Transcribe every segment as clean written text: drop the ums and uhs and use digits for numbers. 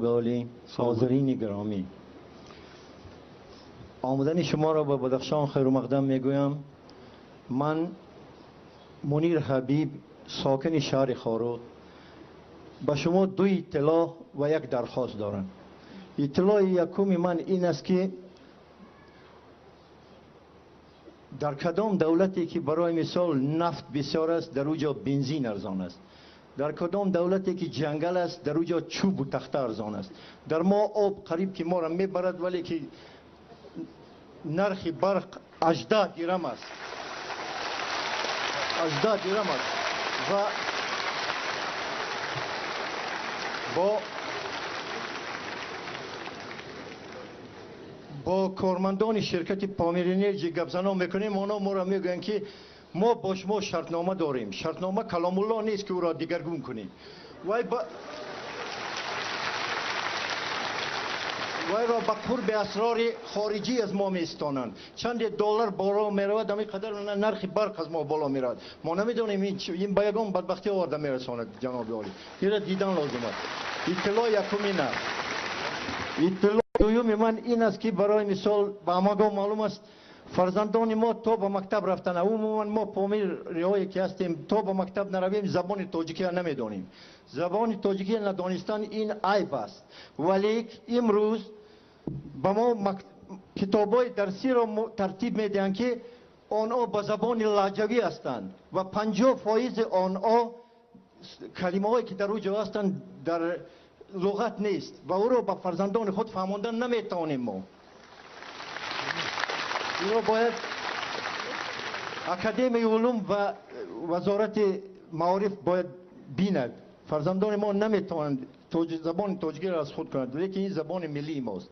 جناب عالی، حاضرین گرامی، آمدن شما را به بدخشان خیر و مقدم میگویم. من منیر حبیب، ساکن شهر خارود، به شما دو اطلاع و یک درخواست دارم. اطلاع یکم من این است که در کدام دولتی که برای مثال نفت بسیار است در اوجا بنزین ارزان است، در کدام دولتی که جنگل است در اوجا چوب و تخته ارزان است، در ما آب قریب که ما را میبرد ولی که نرخ برق 18 درم است، 18 درم است و با کارمندان شرکت پامیر انرژی گپ زنا میکنیم. اونا ما را میگن که ما با شما شرطنامه داریم. شرطنامه کلام الله نیست که او را دیگرگون کنیم. وای را به قرب اسرار خارجی از ما میستانند. چند دلار بالا میرود، همین قدر نرخ برق از ما بالا میرود. ما نمیدونیم این به یگان بدبختی آورده میرساند. جناب عالی، این را دیدن لازم است. اطلاع یکمی نه. اطلاع دوم من این است که برای مثال به همگان معلوم است فرزندان ما تا به مکتب رفتن. عموما ما پامیر ریایی که هستیم تا به مکتب نرویم زبان تاجیکی نمیدانیم. زبان تاجیکی ندانستن این عیب است. ولی امروز به ما کتابای درسی را ترتیب میدن که آنها به زبان لهجوی هستند و 50% آنها کلمه هایی که در اوجا هستند در لغت نیست و او را به فرزندان خود فهماندن نمیتوانیم. ما این را باید اکادمی علوم و وزارت معارف باید بیند. فرزندان ما نمیتوانند زبان تاجیکی را از خود کنند، لیکن این زبان ملی ماست.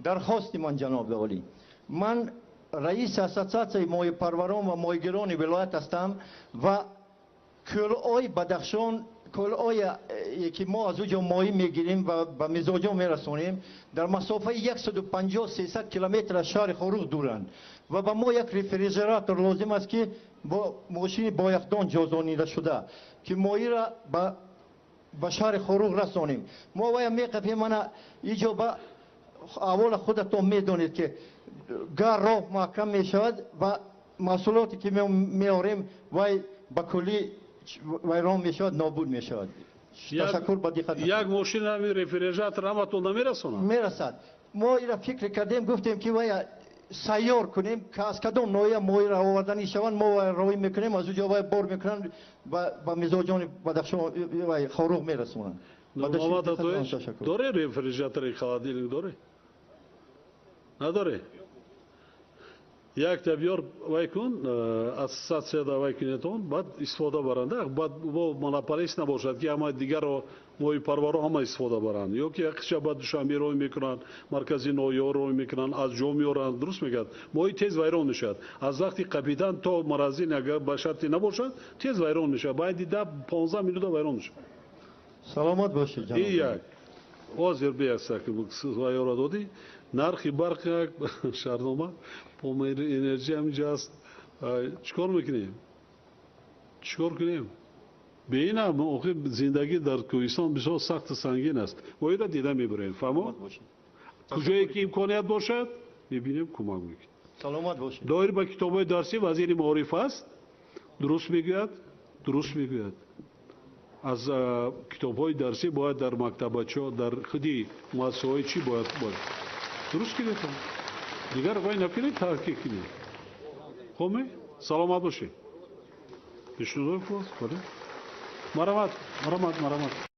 درخواست من جناب عالی، من رئیس اساتید ماهی پروران و ماهیگیران ولایت هستم و کلای بدخشان، کلای که ما از اونجا ماهی میگیریم و به مزاجا میرسونیم در مسافه 150-300 کیلومتر از شهر خارود دورند و به ما یک رفریژراتور لازم است که با ماشین بایخدان جازانیده شده که ماهی را به شهر خارود رسانیم. ما باید میقفیم. من اینجا به اول خودتون میدونید که گر راه محکم میشود و محصولاتی که میاریم وای به کلی ویران میشود، نابود میشود. تشکر با دقت. یک ماشین همین رفریژراتور همتون نمیرسونه؟ میرسد. ما این را فکر کردیم، گفتیم که وای سیار کنیم که از کدام نوعی ماهی را آوردنی شوند ما روی میکنیم، از اونجا وای بار میکنن با مزاجان بدخشان وای خاروق میرسونن. محمد تویش داره رفریژراتور خالدیلینگ داره؟ نداره؟ یک تبیار وای کن اساسیه دا وای کنیتون بعد استفاده برنده بعد با مناپالیست نباشد که همه دیگر رو ماهی پرورا همه استفاده برند یا که یکیش بعد دوشنبه روی میکنن مرکزی نویار روی میکنن از جا میارن. درست میگد ماهی تیز ویران میشد. از وقتی کاپیتان تا مرزین اگر به شرطی نباشد تیز ویران میشد. باید 10-15 منوت ویران میشد. سلامت باشید جناب. این یک حاضر بیست که ویران دادی نرخی برق شهرنامه پامیر انرژی همینجا است. چیکار میکنیم؟ چیکار کنیم؟ به این هم زندگی در کوهستان بسیار سخت سنگین است. ما این را دیده میبریم. فهمو؟ کجایی که امکانیت باشد میبینیم کمک میکنیم. سلامت باشید. دایر با کتابای درسی وزیر معارف است. درست میگوید. درست میگوید. از کتابای درسی باید در مکتبچه در خودی مؤسسه‌های چی باید درست کنید. دیگر وای نکنید تحقیق کنید. خوبه؟ سلامت باشید. پیشنهاد فرصت کنید. مرحمت.